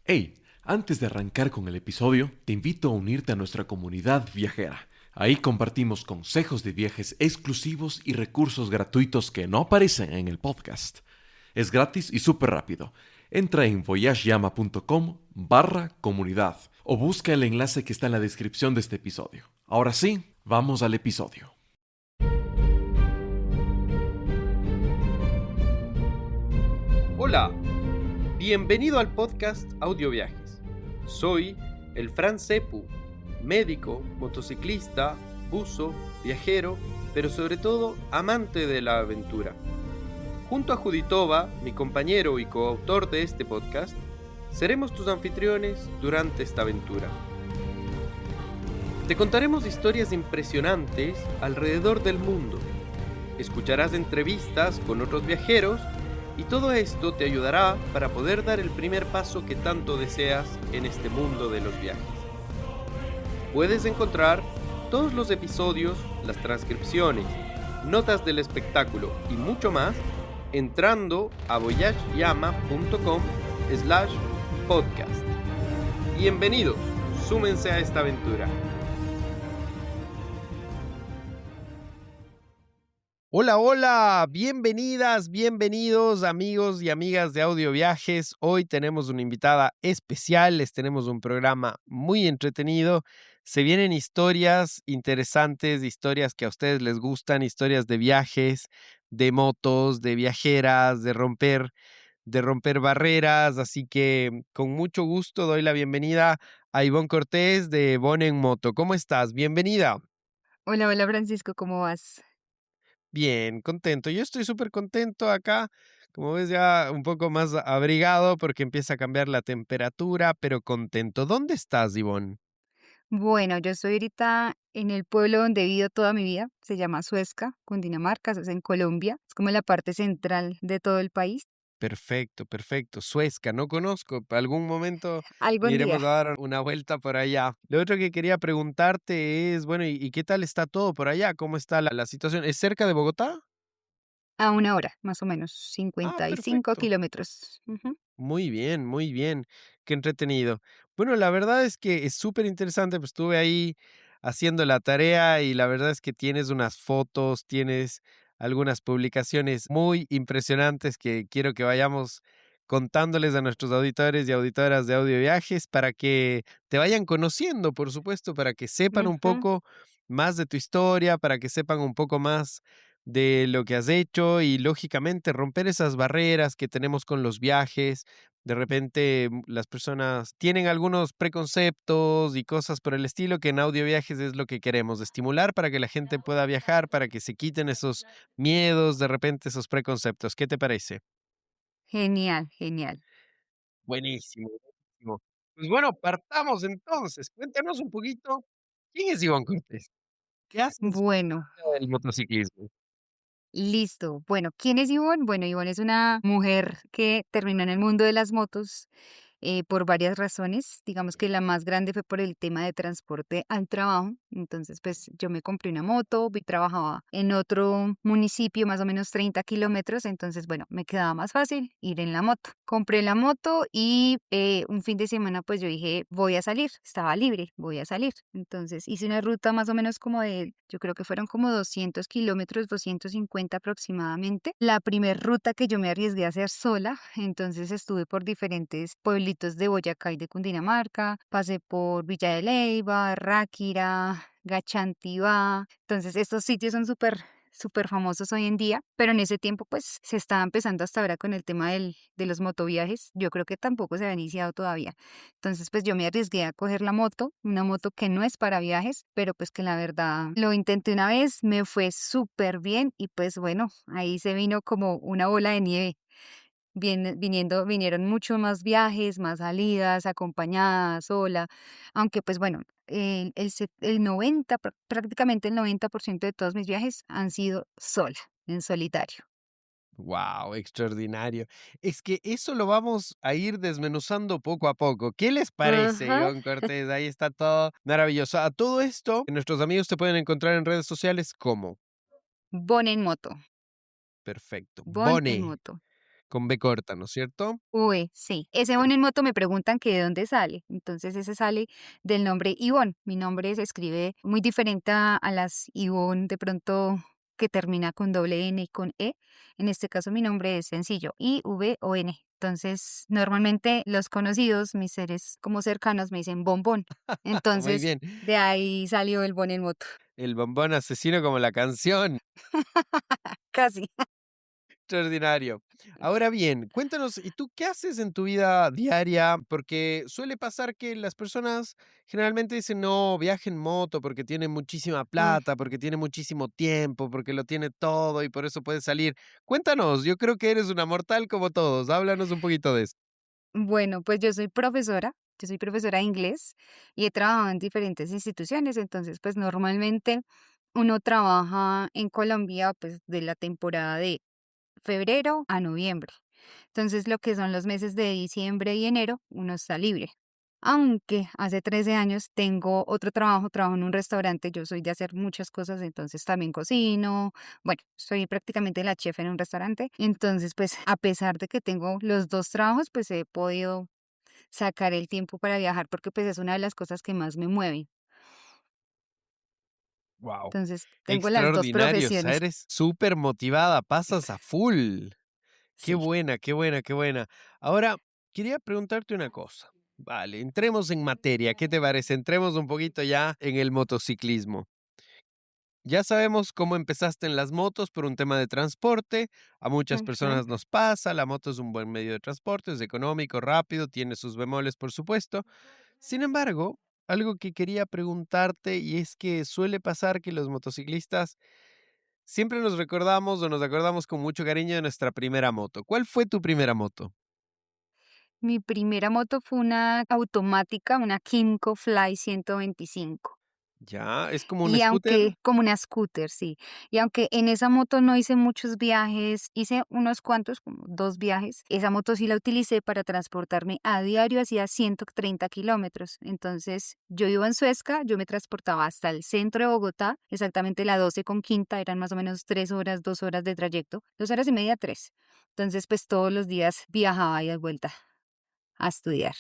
Hey, antes de arrancar con el episodio, te invito a unirte a nuestra comunidad viajera. Ahí compartimos consejos de viajes exclusivos y recursos gratuitos que no aparecen en el podcast. Es gratis y súper rápido. Entra en voyageyama.com/comunidad o busca el enlace que está en la descripción de este episodio. Ahora sí, vamos al episodio. Hola, bienvenido al podcast Audio Viajes. Soy el Fran Cepu, médico, motociclista, buzo, viajero, pero sobre todo amante de la aventura. Junto a Juditova, mi compañero y coautor de este podcast, seremos tus anfitriones durante esta aventura. Te contaremos historias impresionantes alrededor del mundo. Escucharás entrevistas con otros viajeros y todo esto te ayudará para poder dar el primer paso que tanto deseas en este mundo de los viajes. Puedes encontrar todos los episodios, las transcripciones, notas del espectáculo y mucho más entrando a voyageyama.com/podcast. Bienvenidos, súmense a esta aventura. Hola, hola, bienvenidas, bienvenidos amigos y amigas de Audio Viajes. Hoy tenemos una invitada especial, les tenemos un programa muy entretenido. Se vienen historias interesantes, historias que a ustedes les gustan, historias de viajes, de motos, de viajeras, de romper barreras. Así que con mucho gusto doy la bienvenida a Ivonne Cortés de Ivonne en Moto. ¿Cómo estás? Bienvenida. Hola, hola Francisco, ¿cómo vas? Bien, contento. Yo estoy súper contento acá. Como ves, ya un poco más abrigado porque empieza a cambiar la temperatura, pero contento. ¿Dónde estás, Ivonne? Bueno, yo estoy ahorita en el pueblo donde he vivido toda mi vida, se llama Suezca, Cundinamarca, eso es en Colombia, es como la parte central de todo el país. Perfecto, perfecto. Suezca, no conozco. Algún momento Algún día, iremos a dar una vuelta por allá. Lo otro que quería preguntarte es, bueno, ¿y qué tal está todo por allá? ¿Cómo está la situación? ¿Es cerca de Bogotá? a una hora, más o menos, Ah, 55 perfecto. kilómetros. Ujú. Muy bien, muy bien. Qué entretenido. Bueno, la verdad es que es súper interesante, pues estuve ahí haciendo la tarea y la verdad es que tienes unas fotos, tienes algunas publicaciones muy impresionantes que quiero que vayamos contándoles a nuestros auditores y auditoras de Audio Viajes para que te vayan conociendo, por supuesto, para que sepan un Ujú. poco más de tu historia, para que sepan un poco más de lo que has hecho y lógicamente romper esas barreras que tenemos con los viajes. De repente las personas tienen algunos preconceptos y cosas por el estilo que en Audio Viajes es lo que queremos, estimular para que la gente pueda viajar, para que se quiten esos miedos, de repente esos preconceptos. ¿Qué te parece? Genial, genial. Buenísimo, buenísimo. Pues bueno, partamos entonces. Cuéntanos un poquito, ¿quién es Iván Cortés? ¿Qué haces Bueno, el motociclismo? listo. Bueno, ¿quién es Ivonne? Bueno, Ivonne es una mujer que terminó en el mundo de las motos por varias razones. Digamos que la más grande fue por el tema de transporte al trabajo. Entonces, pues yo me compré una moto, trabajaba en otro municipio, más o menos 30 kilómetros. Entonces, bueno, me quedaba más fácil ir en la moto. Compré la moto y un fin de semana, pues yo dije, voy a salir, estaba libre, voy a salir. Entonces, hice una ruta más o menos como de, yo creo que fueron como 200 kilómetros, 250 aproximadamente. La primer ruta que yo me arriesgué a hacer sola, entonces estuve por diferentes pueblitos de Boyacá y de Cundinamarca, pasé por Villa de Leyva, Ráquira, Gachantivá. Entonces estos sitios son súper famosos hoy en día, pero en ese tiempo pues se estaba empezando hasta ahora con el tema de los motoviajes. Yo creo que tampoco se había iniciado todavía. Entonces pues yo me arriesgué a coger la moto, una moto que no es para viajes, pero pues que la verdad lo intenté una vez, me fue súper bien y pues bueno, ahí se vino como una bola de nieve. Vinieron mucho más viajes, más salidas, acompañada, sola, aunque pues bueno, el 90, prácticamente el 90% de todos mis viajes han sido sola, en solitario. Wow, extraordinario. Es que eso lo vamos a ir desmenuzando poco a poco. ¿Qué les parece, Ajá. Iván Cortés? Ahí está todo maravilloso. A todo esto, nuestros amigos te pueden encontrar en redes sociales como. Bon en moto, Perfecto. Bon en Bone. moto. con B corta, ¿no es cierto? Uy, sí. Ese Ivonne en moto me preguntan que de dónde sale. Entonces ese sale del nombre Ivonne. Mi nombre se escribe muy diferente a las Ivonne de pronto que termina con doble N y con E. En este caso mi nombre es sencillo, Ivon. Entonces normalmente los conocidos, mis seres como cercanos me dicen bombón. Muy Entonces bien. de ahí salió el Bon en moto. El bombón asesino como la canción. Casi. Extraordinario. Ahora bien, cuéntanos, ¿y tú qué haces en tu vida diaria? Porque suele pasar que las personas generalmente dicen, no, viaje en moto porque tiene muchísima Uy. plata, porque tiene muchísimo tiempo, porque lo tiene todo y por eso puede salir. Cuéntanos, yo creo que eres una mortal como todos. Háblanos un poquito de eso. Bueno, pues yo soy profesora de inglés y he trabajado en diferentes instituciones, entonces pues normalmente uno trabaja en Colombia pues de la temporada de febrero a noviembre. Entonces lo que son los meses de diciembre y enero, uno está libre. Aunque hace 13 años tengo otro trabajo, trabajo en un restaurante, yo soy de hacer muchas cosas, entonces también cocino, bueno, soy prácticamente la chef en un restaurante, entonces pues a pesar de que tengo los dos trabajos, pues he podido sacar el tiempo para viajar porque pues es una de las cosas que más me mueven. Wow. Entonces tengo las dos Extraordinario, o sea, profesiones. eres súper motivada, pasas a full. Qué Sí. buena, qué buena, qué buena. Ahora, quería preguntarte una cosa. Vale, entremos en materia. ¿Qué te parece? Entremos un poquito ya en el motociclismo. Ya sabemos cómo empezaste en las motos por un tema de transporte. A muchas Ujú. personas nos pasa. La moto es un buen medio de transporte, es económico, rápido, tiene sus bemoles, por supuesto. Sin embargo, algo que quería preguntarte y es que suele pasar que los motociclistas siempre nos recordamos o nos acordamos con mucho cariño de nuestra primera moto. ¿Cuál fue tu primera moto? Mi primera moto fue una automática, una Kymco Fly 125. Ya, ¿es como un Y scooter? aunque como una scooter, sí. Y aunque en esa moto no hice muchos viajes, hice unos cuantos, como 2 viajes, esa moto sí la utilicé para transportarme a diario, hacía 130 kilómetros. Entonces, yo iba en Suezca, yo me transportaba hasta el centro de Bogotá, exactamente la 12 con quinta, eran más o menos 3 horas, 2 horas de trayecto, 2 horas y media, 3. Entonces, pues, todos los días viajaba y de vuelta a estudiar.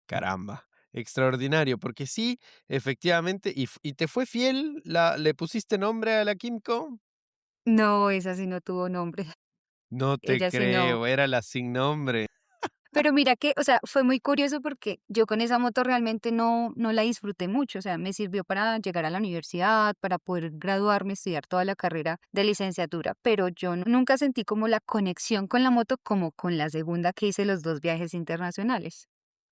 Caramba, extraordinario, porque sí, efectivamente, ¿y te fue fiel? ¿Le pusiste nombre a la Kimco? No, esa sí no tuvo nombre, No te ella sí no. creo, era la sin nombre. Pero mira que, o sea, fue muy curioso porque yo con esa moto realmente no la disfruté mucho, o sea, me sirvió para llegar a la universidad, para poder graduarme, estudiar toda la carrera de licenciatura, pero yo nunca sentí como la conexión con la moto como con la segunda que hice los 2 viajes internacionales.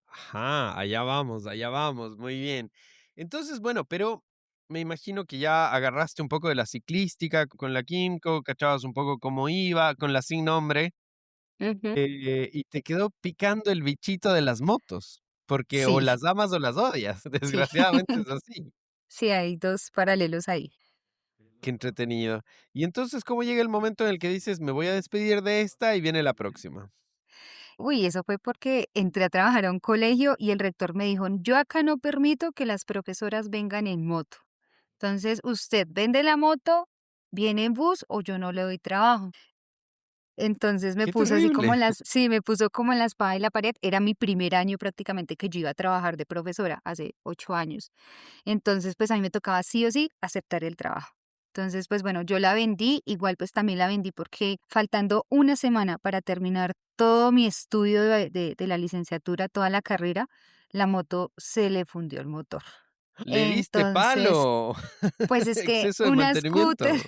Ajá, allá vamos, muy bien. Entonces, bueno, pero me imagino que ya agarraste un poco de la ciclística con la Kimco, cachabas un poco cómo iba, con la sin nombre. Ujú. Y te quedó picando el bichito de las motos, porque o Sí, las amas o las odias, sí, desgraciadamente es así. sí, hay 2 paralelos ahí. Qué entretenido. Y entonces, ¿cómo llega el momento en el que dices: "Me voy a despedir de esta y viene la próxima"? Uy, eso fue porque entré a trabajar a un colegio y el rector me dijo: "Yo acá no permito que las profesoras vengan en moto. Entonces, usted vende la moto, viene en bus o yo no le doy trabajo". Entonces me Qué puso así como terrible. en las sí, me puso como en la espada y la pared. Era mi primer año prácticamente que yo iba a trabajar de profesora, hace 8 años. Entonces, pues, a mí me tocaba sí o sí aceptar el trabajo. Entonces, pues, bueno, yo la vendí, igual, pues, también la vendí porque faltando una semana para terminar todo mi estudio de la licenciatura, toda la carrera, la moto se le fundió el motor. Le diste Entonces, palo. pues, es que Exceso de una scooter mantenimiento.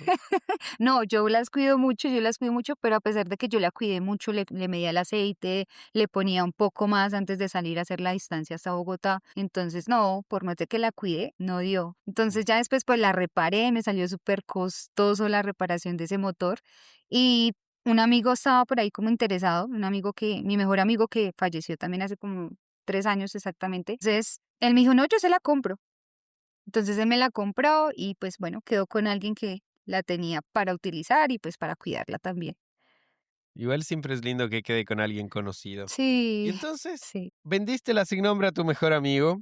no, yo las cuido mucho, pero a pesar de que yo la cuidé mucho, le medía el aceite, le ponía un poco más antes de salir a hacer la distancia hasta Bogotá. Entonces, no, por más de que la cuidé, no dio. Entonces, ya después, pues la reparé, me salió súper costoso la reparación de ese motor. Y un amigo estaba por ahí como interesado, mi mejor amigo que falleció también hace como 3 años exactamente. Entonces, él me dijo, no, yo se la compro. Entonces él me la compró y pues bueno, quedó con alguien que la tenía para utilizar y pues para cuidarla también. Igual siempre es lindo que quede con alguien conocido. Y Sí, entonces, sí, vendiste la sin nombre a tu mejor amigo.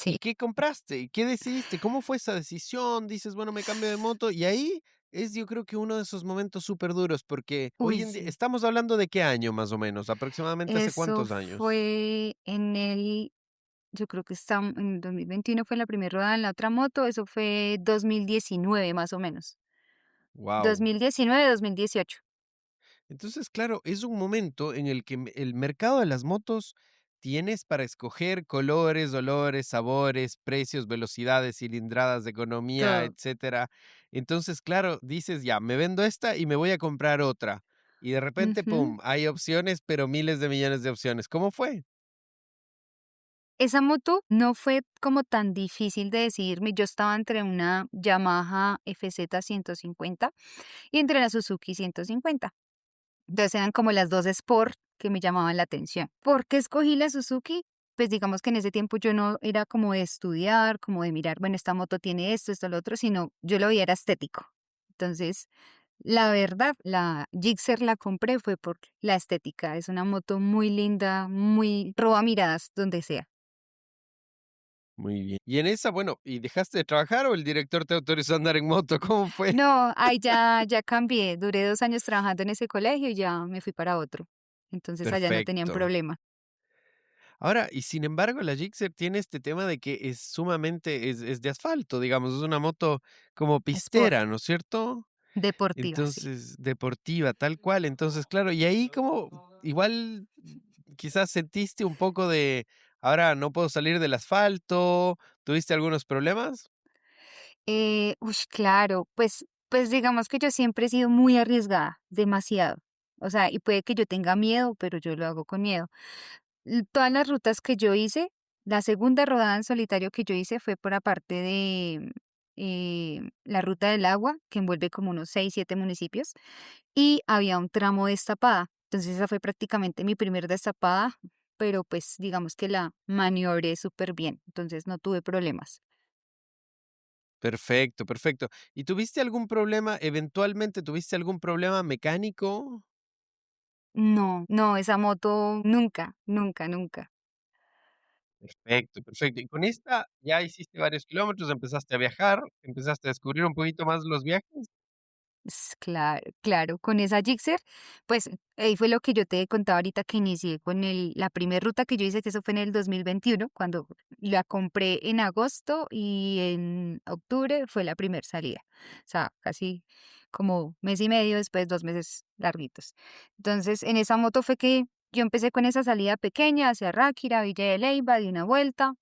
¿Y sí. qué compraste? ¿Y qué decidiste? ¿Cómo fue esa decisión? Dices: "Bueno, me cambio de moto", y ahí es yo creo que uno de esos momentos súper duros, porque hoy Uy, en día sí. estamos hablando de qué año más o menos, aproximadamente hace Eso cuántos años. fue yo creo que está en 2021 fue la primera rodada en la otra moto, eso fue 2019 más o menos. Wow. 2019, 2018. Entonces, claro, es un momento en el que el mercado de las motos tienes para escoger colores, olores, sabores, precios, velocidades, cilindradas, de economía, Todo. etcétera. Entonces, claro, dices, ya, me vendo esta y me voy a comprar otra. Y de repente, Ujú. pum, hay opciones, pero miles de millones de opciones. ¿Cómo fue? Esa moto no fue como tan difícil de decidirme. Yo estaba entre una Yamaha FZ 150 y entre la Suzuki 150. Entonces eran como las dos Sport que me llamaban la atención. ¿Por qué escogí la Suzuki? Pues digamos que en ese tiempo yo no era como de estudiar, como de mirar, bueno, esta moto tiene esto, lo otro, sino yo lo veía era estético. Entonces, la verdad, la Gixxer la compré fue por la estética. Es una moto muy linda, muy roba miradas donde sea. Muy bien. Y en esa, bueno, ¿y dejaste de trabajar o el director te autorizó a andar en moto? ¿Cómo fue? No, ahí ya cambié. Duré 2 años trabajando en ese colegio y ya me fui para otro. Entonces allá no tenían Perfecto. problema. Ahora, y sin embargo, la Gixxer tiene este tema de que es sumamente, es de asfalto, digamos, es una moto como Sport, pistera, ¿no es cierto? deportiva, sí. Entonces, deportiva, tal cual. Entonces, claro, y ahí como igual quizás sentiste un poco de, ahora no puedo salir del asfalto, ¿tuviste algunos problemas? Claro, pues digamos que yo siempre he sido muy arriesgada, demasiado. O sea, y puede que yo tenga miedo, pero yo lo hago con miedo. Todas las rutas que yo hice, la segunda rodada en solitario que yo hice fue por aparte de la ruta del agua, que envuelve como unos 6, 7 municipios, y había un tramo de destapada. Entonces esa fue prácticamente mi primer destapada, pero pues digamos que la maniobré súper bien, entonces no tuve problemas. Perfecto, perfecto. ¿Y tuviste algún problema, eventualmente tuviste algún problema mecánico? No, no, esa moto nunca, nunca, nunca. Perfecto, perfecto. Y con esta ya hiciste varios kilómetros, empezaste a viajar, empezaste a descubrir un poquito más los viajes. Claro, claro, con esa Gixxer, pues ahí fue lo que yo te contaba ahorita que inicié con la primera ruta que yo hice, que eso fue en el 2021, cuando la compré en agosto y en octubre fue la primera salida. O sea, casi como mes y medio después, 2 meses larguitos. Entonces, en esa moto fue que yo empecé con esa salida pequeña hacia Ráquira, Villa de Leyva, di una vuelta.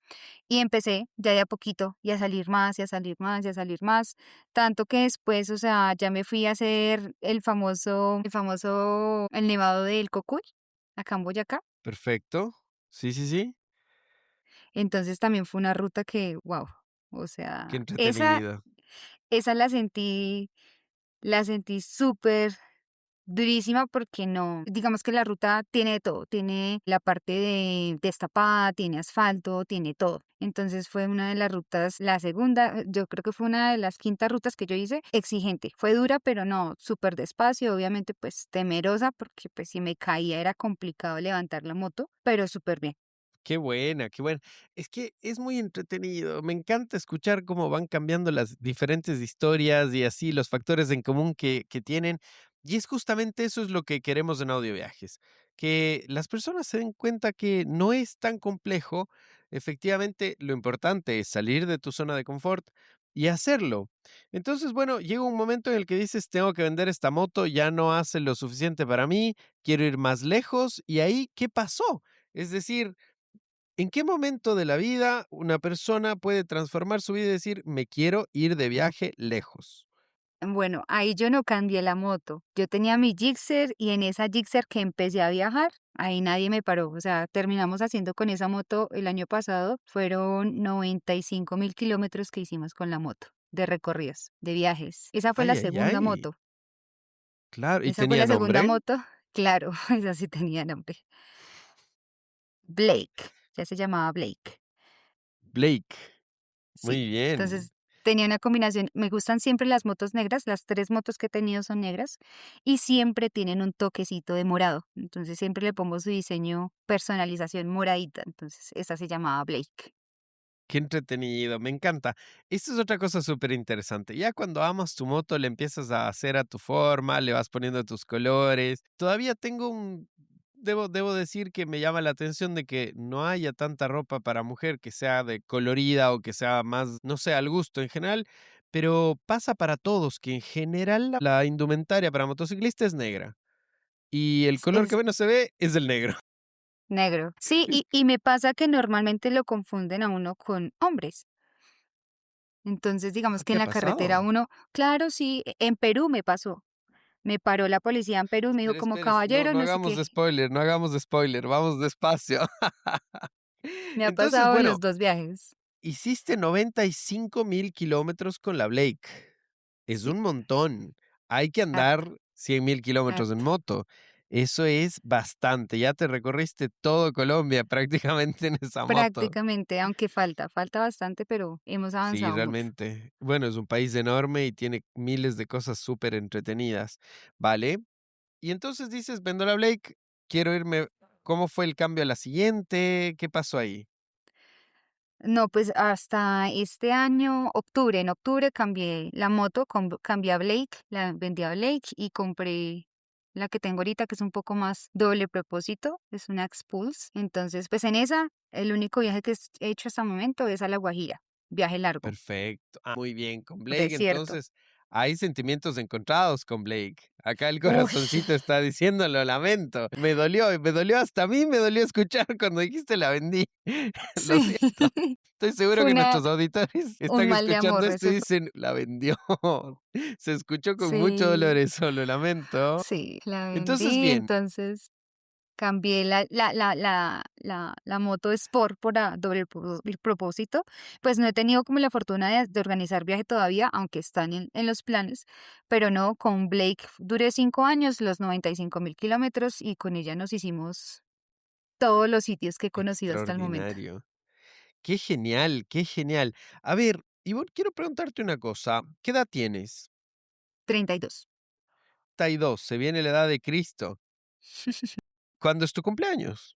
Y empecé ya de a poquito y a salir más y a salir más y a salir más, tanto que después, o sea, ya me fui a hacer el nevado del Cocuy, acá en Boyacá. Perfecto. Sí, sí, sí. Entonces también fue una ruta que, wow, o Qué sea, entretenido. esa la sentí súper durísima porque no, digamos que la ruta tiene de todo, tiene la parte de destapada, tiene asfalto, tiene todo. Entonces fue una de las rutas, la segunda, yo creo que fue una de las quintas rutas que yo hice, exigente. Fue dura, pero no, súper despacio, obviamente pues temerosa porque pues si me caía era complicado levantar la moto, pero súper bien. Qué buena, qué buena. Es que es muy entretenido. Me encanta escuchar cómo van cambiando las diferentes historias y así los factores en común que tienen. Y es justamente eso es lo que queremos en Audio Viajes, que las personas se den cuenta que no es tan complejo. Efectivamente, lo importante es salir de tu zona de confort y hacerlo. Entonces, bueno, llega un momento en el que dices, tengo que vender esta moto, ya no hace lo suficiente para mí, quiero ir más lejos. Y ahí, ¿qué pasó? Es decir, ¿en qué momento de la vida una persona puede transformar su vida y decir, me quiero ir de viaje lejos? Bueno, ahí yo no cambié la moto. Yo tenía mi Gixxer y en esa Gixxer que empecé a viajar, ahí nadie me paró. O sea, terminamos haciendo con esa moto el año pasado, fueron 95.000 kilómetros que hicimos con la moto, de recorridos, de viajes. Esa fue la Ay, ay, segunda ay. moto. Claro, ¿y Esa fue tenía la segunda nombre? moto. Claro, esa sí tenía nombre. Blake, ya se llamaba Blake. Blake. Sí, Muy bien. entonces tenía una combinación, me gustan siempre las motos negras, las 3 motos que he tenido son negras y siempre tienen un toquecito de morado, entonces siempre le pongo su diseño, personalización moradita, entonces esa se llamaba Blake. Qué entretenido, me encanta. Esto es otra cosa súper interesante. Ya cuando amas tu moto, le empiezas a hacer a tu forma, le vas poniendo tus colores. Todavía tengo debo decir que me llama la atención de que no haya tanta ropa para mujer que sea de colorida o que sea más, no sé, al gusto en general, pero pasa para todos, que en general la indumentaria para motociclista es negra y el color Es que menos se ve es el negro. negro. Sí, y me pasa que normalmente lo confunden a uno con hombres. Entonces, digamos que ¿Te en ha la carretera pasado? uno, claro, sí, en Perú me pasó. Me paró la policía en Perú y me dijo Espera, como espera, no, caballero, no no sé hagamos qué. spoiler, no hagamos spoiler, vamos despacio. Me ha Entonces, pasado en bueno, los 2 viajes. hiciste 95.000 kilómetros con la Blake. Es Sí, un montón. Hay que harto, andar 100.000 kilómetros en harto. moto. Eso es bastante. Ya te recorriste todo Colombia prácticamente en esa moto. Prácticamente, aunque falta bastante, pero hemos Sí, avanzado mucho. realmente. Bueno, es un país enorme y tiene miles de cosas súper entretenidas. ¿Vale? Y entonces dices, vendo la Blake, quiero irme. ¿Cómo fue el cambio a la siguiente? ¿Qué pasó ahí? No, pues hasta este año, octubre, en octubre cambié la moto, cambié a Blake, la vendí a Blake y compré la que tengo ahorita, que es un poco más doble propósito, es una Expulse. Entonces, pues en esa, el único viaje que he hecho hasta el momento es a La Guajira, viaje largo, Perfecto. Muy bien, con Blake desierto. entonces hay sentimientos encontrados con Blake. Acá el Uy, corazoncito está diciendo, lo lamento. Me dolió hasta a mí, me dolió escuchar cuando dijiste la vendí. Lo sí, siento. Estoy seguro fue que nuestros auditores un están mal de escuchando amor, esto y eso fue. dicen, la vendió. Se escuchó con mucho dolor Sí, eso, lo lamento. sí, la Entonces, vendí, bien, entonces cambié la moto Sport por a doble propósito. Pues no he tenido como la fortuna de organizar viaje todavía, aunque están en los planes, pero no, con Blake duré 5 años, los 95.000 kilómetros, y con ella nos hicimos todos los sitios que he conocido hasta el momento. extraordinario. Qué genial, qué genial. A ver, Ivonne, quiero preguntarte una cosa. ¿Qué edad tienes? 32. 32, se viene la edad de Cristo. ¿Cuándo es tu cumpleaños?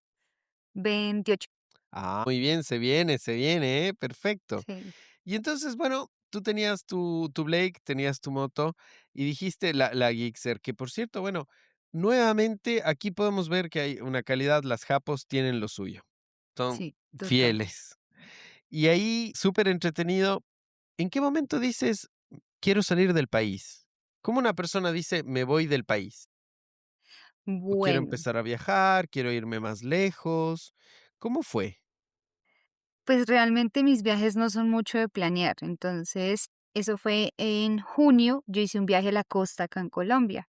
28. Ah, muy bien, se viene, perfecto. Sí, Y entonces, bueno, tú tenías tu Blake, tenías tu moto y dijiste la Gixxer, que por cierto, bueno, nuevamente aquí podemos ver que hay una calidad, las japos tienen lo suyo, son sí, total. fieles. Y ahí, súper entretenido, ¿en qué momento dices, quiero salir del país? ¿Cómo una persona dice, me voy del país? ¿O quiero Bueno, empezar a viajar, quiero irme más lejos? ¿Cómo fue? pues realmente mis viajes no son mucho de planear, entonces eso fue en junio, yo hice un viaje a la costa acá en Colombia.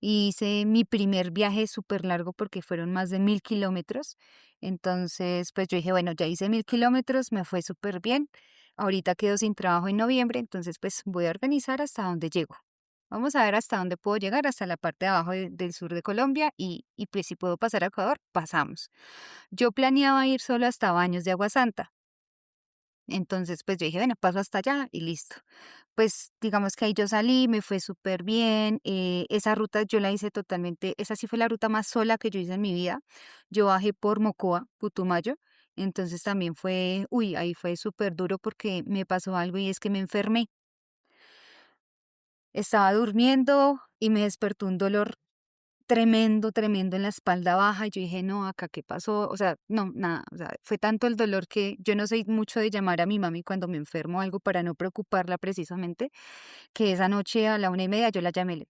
Hice mi primer viaje súper largo porque fueron más de 1.000 kilómetros. Entonces, pues yo dije, bueno, ya hice 1.000 kilómetros, me fue súper bien. Ahorita quedo sin trabajo en noviembre, entonces pues voy a organizar hasta dónde llego. Vamos a ver hasta dónde puedo llegar, hasta la parte de abajo del sur de Colombia y pues si puedo pasar a Ecuador, pasamos. Yo planeaba ir solo hasta Baños de Agua Santa. Entonces, pues yo dije, bueno, paso hasta allá y listo. Pues digamos que ahí yo salí, me fue súper bien. Esa ruta yo la hice totalmente, esa sí fue la ruta más sola que yo hice en mi vida. Yo bajé por Mocoa, Putumayo. Entonces también fue, uy, ahí fue súper duro porque me pasó algo y es que me enfermé. Estaba durmiendo y me despertó un dolor tremendo, tremendo en la espalda baja, y yo dije: "No, acá, ¿qué pasó?". O sea, no, nada, o sea, fue tanto el dolor que yo no soy mucho de llamar a mi mami cuando me enfermo o algo para no preocuparla precisamente, que esa noche a la 1:30 yo la llamé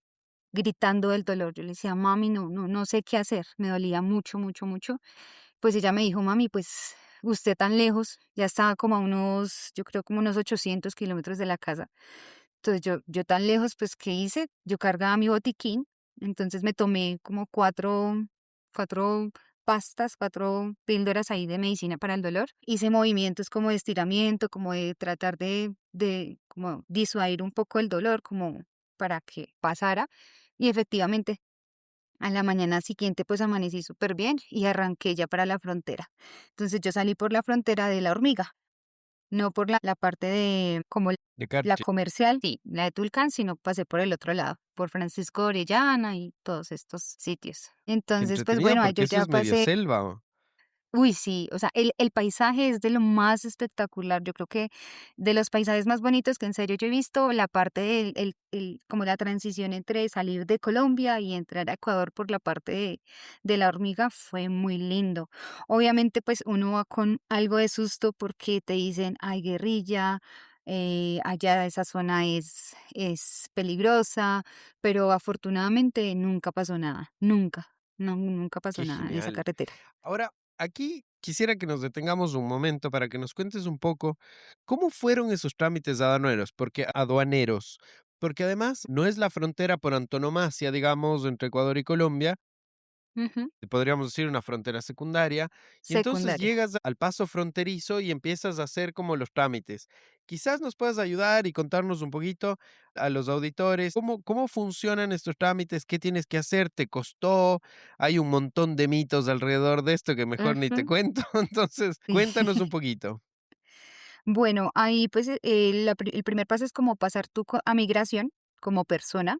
gritando del dolor. Yo le decía: "Mami, no sé qué hacer". Me dolía mucho, mucho, mucho. Pues ella me dijo: "Mami, pues usted tan lejos", ya estaba como a unos, yo creo como unos 800 kilómetros de la casa. Entonces yo tan lejos, pues, ¿qué hice? Yo cargaba mi botiquín, entonces me tomé como cuatro pastas, 4 píldoras ahí de medicina para el dolor. Hice movimientos como de estiramiento, como de tratar de como disuadir un poco el dolor, como para que pasara. Y efectivamente, a la mañana siguiente, pues, amanecí súper bien y arranqué ya para la frontera. Entonces, yo salí por la frontera de La Hormiga. No por la parte de como De la Carchi. comercial, sí, la de Tulcán, sino pasé por el otro lado, por Francisco Orellana y todos estos sitios. Qué Entonces, pues entretenido bueno, ahí yo porque eso ya es medio pasé, selva. Uy, sí, o sea, el paisaje es de lo más espectacular. Yo creo que de los paisajes más bonitos que en serio yo he visto, la parte del como la transición entre salir de Colombia y entrar a Ecuador por la parte de la hormiga fue muy lindo. Obviamente, pues uno va con algo de susto porque te dicen, hay guerrilla, allá esa zona es peligrosa, pero afortunadamente nunca pasó nada, nunca, no, nunca pasó Qué nada en esa genial. carretera. Ahora, aquí quisiera que nos detengamos un momento para que nos cuentes un poco cómo fueron esos trámites aduaneros, porque además no es la frontera por antonomasia, digamos, entre Ecuador y Colombia, Ujú. podríamos decir una frontera secundaria, y entonces Secundaria. llegas al paso fronterizo y empiezas a hacer como los trámites. Quizás nos puedas ayudar y contarnos un poquito a los auditores cómo funcionan estos trámites, qué tienes que hacer, te costó, hay un montón de mitos alrededor de esto que mejor ni te Ujú. cuento, entonces cuéntanos un poquito. Bueno, ahí pues el primer paso es como pasar tú a migración como persona.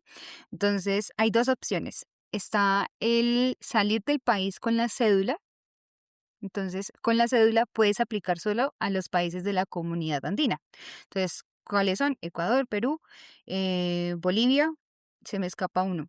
Entonces, hay dos opciones. Está el salir del país con la cédula. Entonces, con la cédula puedes aplicar solo a los países de la comunidad andina. Entonces, ¿cuáles son? Ecuador, Perú, Bolivia, se me escapa uno.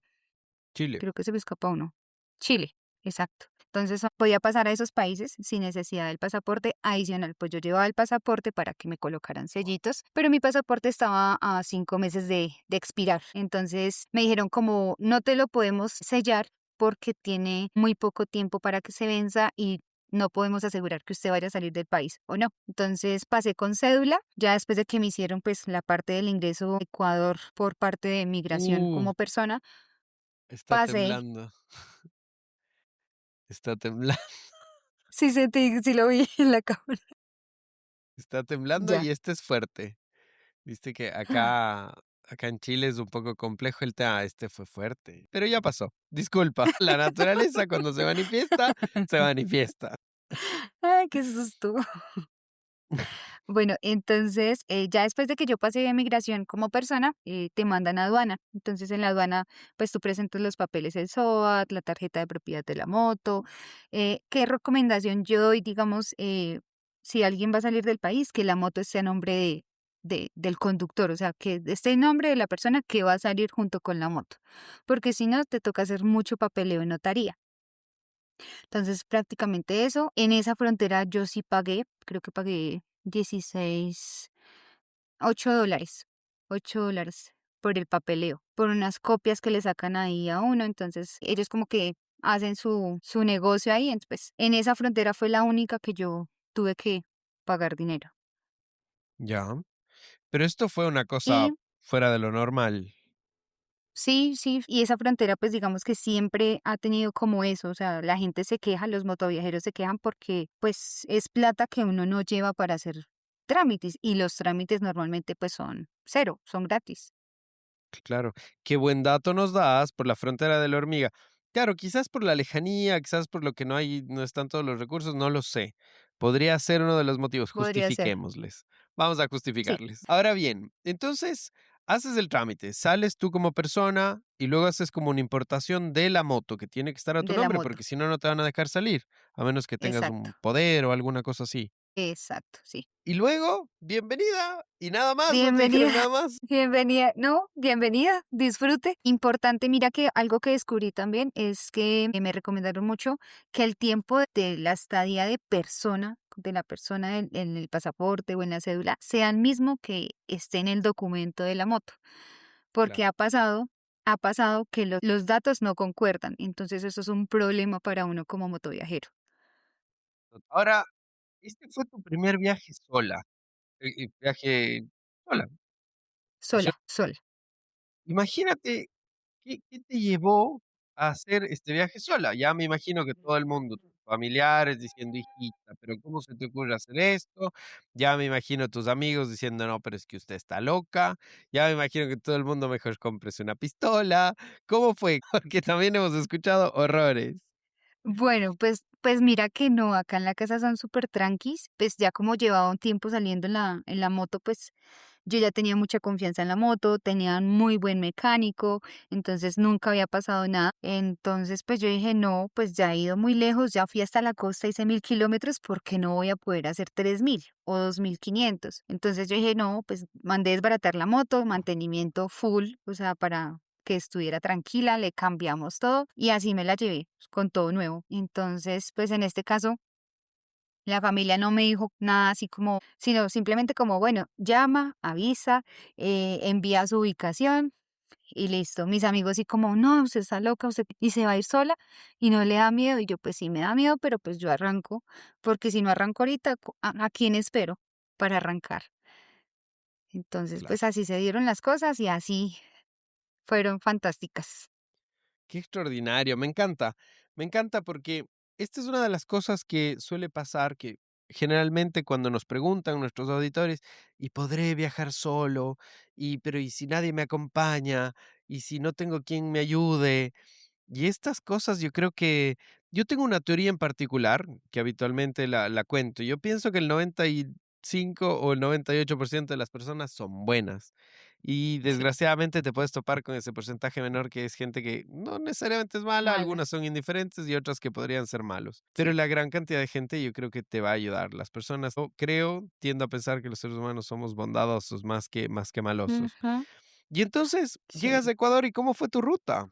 Chile. Creo que se me escapa uno. Chile, exacto. Entonces podía pasar a esos países sin necesidad del pasaporte adicional. Pues yo llevaba el pasaporte para que me colocaran sellitos, pero mi pasaporte estaba a 5 meses de expirar. Entonces me dijeron como no te lo podemos sellar porque tiene muy poco tiempo para que se venza y no podemos asegurar que usted vaya a salir del país o no. Entonces pasé con cédula, ya después de que me hicieron pues la parte del ingreso a Ecuador por parte de migración Uh, como persona, está pasé. temblando, está temblando, Sí sentí, sí lo vi en la cámara. está temblando Ya. y este es fuerte. Viste que acá en Chile es un poco complejo el tema, este fue fuerte, pero ya pasó. Disculpa, la naturaleza cuando se manifiesta. Ay, qué susto. Bueno, entonces, ya después de que yo pasé de migración como persona, te mandan a aduana. Entonces, en la aduana, pues tú presentas los papeles, el SOAT, la tarjeta de propiedad de la moto. ¿Qué recomendación yo doy, digamos, si alguien va a salir del país, que la moto esté a nombre del conductor, o sea, que esté en nombre de la persona que va a salir junto con la moto, porque si no, te toca hacer mucho papeleo en notaría. Entonces, prácticamente eso. En esa frontera yo sí pagué, creo que pagué 16, $8, $8 por el papeleo, por unas copias que le sacan ahí a uno. Entonces, ellos como que hacen su negocio ahí. Entonces, pues, en esa frontera fue la única que yo tuve que pagar dinero. Ya, pero esto fue una cosa Y fuera de lo normal. sí, sí, y esa frontera, pues digamos que siempre ha tenido como eso, o sea, la gente se queja, los motoviajeros se quejan porque pues es plata que uno no lleva para hacer trámites y los trámites normalmente pues son cero, son gratis. Claro, qué buen dato nos das por la frontera de la hormiga. Claro, quizás por la lejanía, quizás por lo que no están todos los recursos, no lo sé. Podría ser uno de los motivos, Podría ser. justifiquémosles. Vamos a Sí, justificarles. Ahora bien, entonces haces el trámite, sales tú como persona y luego haces como una importación de la moto que tiene que estar a tu de la nombre, moto. porque si no, no te van a dejar salir, a menos que tengas Exacto, un poder o alguna cosa así. exacto, sí. Y luego, bienvenida y nada más, no te Bienvenida, dijeron nada más. bienvenida, no, bienvenida, disfrute. Importante, mira que algo que descubrí también es que me recomendaron mucho que el tiempo de la estadía de la persona en el pasaporte o en la cédula, sea el mismo que esté en el documento de la moto, porque Claro. ha pasado que los datos no concuerdan, entonces eso es un problema para uno como motoviajero. Ahora, este fue tu primer viaje sola, viaje sola, ¿no es Sola, cierto? sola. Imagínate, ¿qué te llevó a hacer este viaje sola? Ya me imagino que todo el mundo, tus familiares diciendo: "Hijita, pero ¿cómo se te ocurre hacer esto?". Ya me imagino tus amigos diciendo: "No, pero es que usted está loca". Ya me imagino que todo el mundo: "Mejor cómprese una pistola". ¿Cómo fue? Porque también hemos escuchado horrores. Bueno, pues mira que no, acá en la casa son súper tranquis, pues ya como llevaba un tiempo saliendo en la moto, pues Yo ya tenía mucha confianza en la moto, tenía muy buen mecánico, entonces nunca había pasado nada. Entonces, pues yo dije, no, pues ya he ido muy lejos, ya fui hasta la costa, hice 1000 kilómetros, ¿por qué no voy a poder hacer 3000 o 2500? Entonces yo dije, no, pues mandé desbaratar la moto, mantenimiento full, o sea, para que estuviera tranquila, le cambiamos todo y así me la llevé con todo nuevo. Entonces, pues en este caso, la familia no me dijo nada así como, sino simplemente como, bueno, llama, avisa, envía su ubicación y listo. Mis amigos sí como, no, usted está loca, usted y se va a ir sola y no le da miedo. Y yo, pues sí me da miedo, pero pues yo arranco, porque si no arranco ahorita, ¿a quién espero para arrancar? Entonces, Claro. pues así se dieron las cosas y así fueron fantásticas. Qué extraordinario, me encanta porque esta es una de las cosas que suele pasar, que generalmente cuando nos preguntan nuestros auditores, ¿y podré viajar solo? Pero ¿y si nadie me acompaña? ¿Y si no tengo quien me ayude? Y estas cosas yo creo que yo tengo una teoría en particular que habitualmente la cuento. Yo pienso que el 95 o el 98% de las personas son buenas. Y Sí, desgraciadamente te puedes topar con ese porcentaje menor que es gente que no necesariamente es mala, mala, algunas son indiferentes y otras que podrían ser malos. Pero sí. la gran cantidad de gente yo creo que te va a ayudar. Las personas, yo creo, tiendo a pensar que los seres humanos somos bondadosos más que malosos. Ujú, Y entonces llegas sí. a Ecuador y ¿cómo fue tu ruta?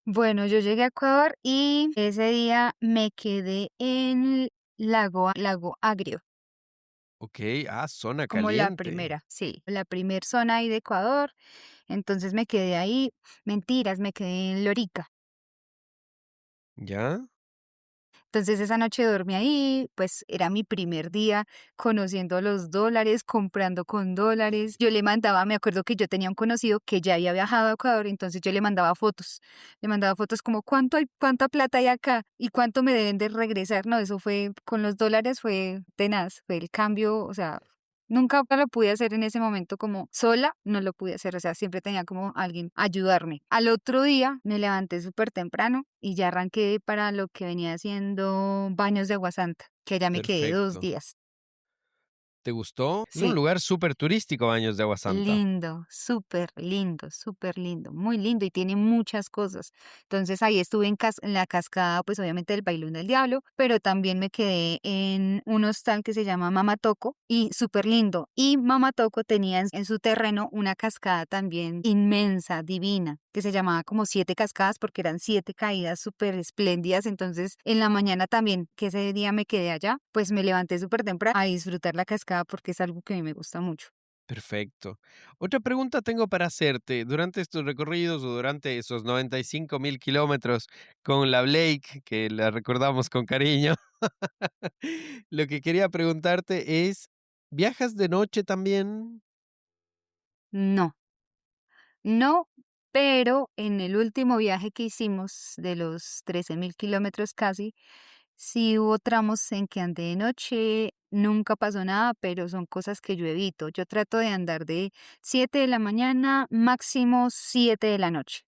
Bueno, yo llegué a Ecuador y ese día me quedé en Lago Agrio, Ok, zona como la caliente. primera, sí, la primer zona ahí de Ecuador. Entonces me quedé ahí, mentiras, me quedé en Lorica. ¿Ya? Entonces esa noche dormí ahí, pues era mi primer día conociendo los dólares, comprando con dólares. Yo le mandaba, me acuerdo que yo tenía un conocido que ya había viajado a Ecuador, entonces yo le mandaba fotos como cuánto hay, cuánta plata hay acá y cuánto me deben de regresar. No, eso fue con los dólares, fue tenaz, fue el cambio, o sea, nunca lo pude hacer en ese momento como sola, no lo pude hacer, o sea, siempre tenía como alguien ayudarme. Al otro día me levanté súper temprano y ya arranqué para lo que venía haciendo Baños de Agua Santa, que allá me quedé 2 Perfecto. días. ¿Te gustó? Es un Sí. lugar súper turístico, Baños de Agua Santa. Lindo, súper lindo, muy lindo y tiene muchas cosas. Entonces ahí estuve en la cascada, pues obviamente del Bailón del Diablo, pero también me quedé en un hostal que se llama Mamatoco y súper lindo. Y Mamatoco tenía en su terreno una cascada también inmensa, divina, que se llamaba como Siete Cascadas porque eran 7 caídas súper espléndidas. Entonces en la mañana también, que ese día me quedé allá, pues me levanté súper temprano a disfrutar la cascada porque es algo que a mí me gusta mucho. Perfecto. Otra pregunta tengo para hacerte. Durante estos recorridos o durante esos 95.000 kilómetros con la Blake, que la recordamos con cariño, lo que quería preguntarte es, ¿viajas de noche también? No. No, pero en el último viaje que hicimos de los 13.000 kilómetros casi, sí hubo tramos en que andé de noche, nunca pasó nada, pero son cosas que yo evito. Yo trato de andar de 7 de la mañana, máximo 7 de la noche.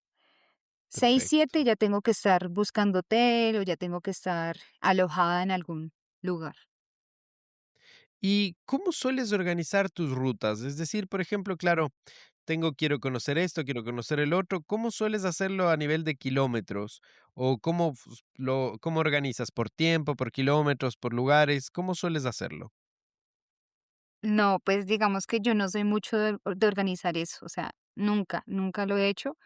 6 Perfecto. 7 ya tengo que estar buscando hotel o ya tengo que estar alojada en algún lugar. ¿Y cómo sueles organizar tus rutas? Es decir, por ejemplo, claro, quiero conocer esto, quiero conocer el otro. ¿Cómo sueles hacerlo a nivel de kilómetros? ¿O cómo organizas? ¿Por tiempo, por kilómetros, por lugares? ¿Cómo sueles hacerlo? No, pues digamos que yo no soy mucho de organizar eso, o sea, nunca lo he hecho.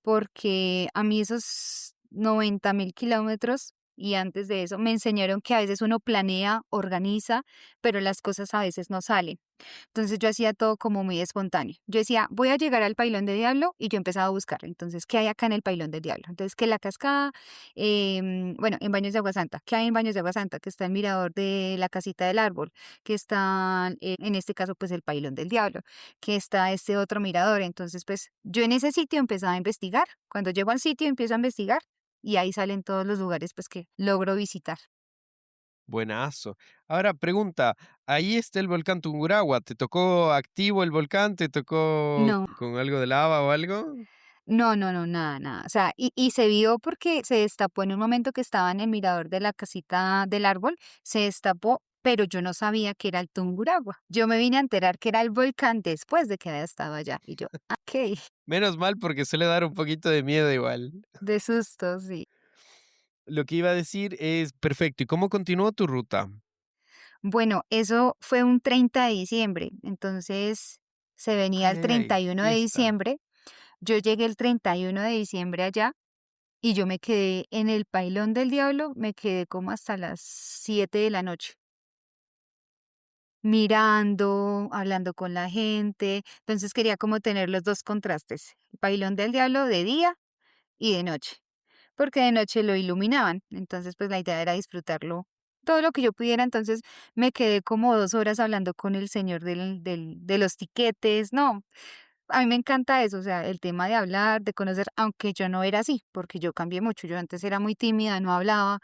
Porque a mí esos 90.000 kilómetros y antes de eso me enseñaron que a veces uno planea, organiza, pero las cosas a veces no salen. Entonces yo hacía todo como muy espontáneo. Yo decía, voy a llegar al Pailón de Diablo y yo empezaba a buscar. Entonces, ¿qué hay acá en el Pailón del Diablo? Entonces, que la cascada, bueno, en Baños de Agua Santa. ¿Qué hay en Baños de Agua Santa? Que está el mirador de la casita del árbol, que está, en este caso, pues el Pailón del Diablo, que está este otro mirador. Entonces, pues yo en ese sitio empezaba a investigar. Cuando llego al sitio empiezo a investigar y ahí salen todos los lugares pues que logro visitar. Buenazo. Ahora, pregunta, ahí está el volcán Tungurahua. ¿Te tocó activo el volcán? ¿Te tocó No. con algo de lava o algo? No, no, no, nada, nada. O sea, y se vio porque se destapó en un momento que estaba en el mirador de la casita del árbol, se destapó pero yo no sabía que era el Tungurahua. Yo me vine a enterar que era el volcán después de que había estado allá. Y yo, ok, Menos mal porque suele dar un poquito de miedo igual. de susto, sí. Lo que iba a decir es, perfecto, ¿y cómo continuó tu ruta? Bueno, eso fue un 30 de diciembre, entonces se venía Ay, el ay, ay, 31 de fiesta. diciembre. Yo llegué el 31 de diciembre allá y yo me quedé en el Pailón del Diablo, me quedé como hasta las 7 de la noche, mirando, hablando con la gente. Entonces quería como tener los dos contrastes, el Pailón del Diablo de día y de noche, porque de noche lo iluminaban. Entonces, pues la idea era disfrutarlo todo lo que yo pudiera. Entonces me quedé como 2 horas hablando con el señor de los tiquetes. No, a mí me encanta eso, o sea, el tema de hablar, de conocer, aunque yo no era así, porque yo cambié mucho. Yo antes era muy tímida, no hablaba.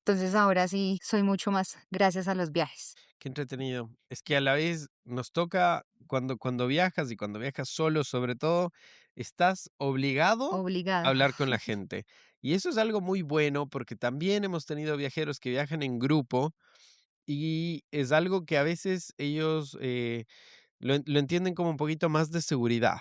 Entonces ahora sí soy mucho más gracias a los viajes. Qué entretenido. Es que a la vez nos toca, cuando viajas y cuando viajas solo, sobre todo, estás obligado a Obligada. hablar con la gente. Y eso es algo muy bueno porque también hemos tenido viajeros que viajan en grupo y es algo que a veces ellos lo entienden como un poquito más de seguridad.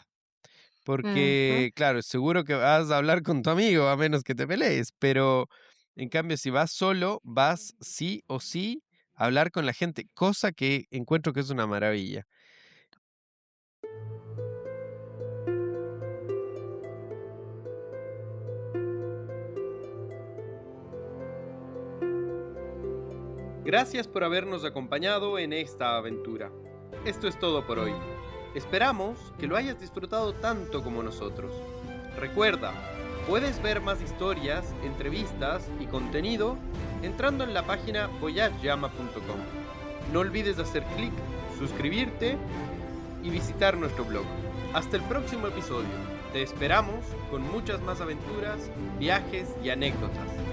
Ujú. Porque, claro, seguro que vas a hablar con tu amigo a menos que te pelees, pero en cambio, si vas solo, vas sí o sí a hablar con la gente, cosa que encuentro que es una maravilla. Gracias por habernos acompañado en esta aventura. Esto es todo por hoy. Esperamos que lo hayas disfrutado tanto como nosotros. Recuerda, puedes ver más historias, entrevistas y contenido entrando en la página voyageyama.com. No olvides hacer clic, suscribirte y visitar nuestro blog. Hasta el próximo episodio. Te esperamos con muchas más aventuras, viajes y anécdotas.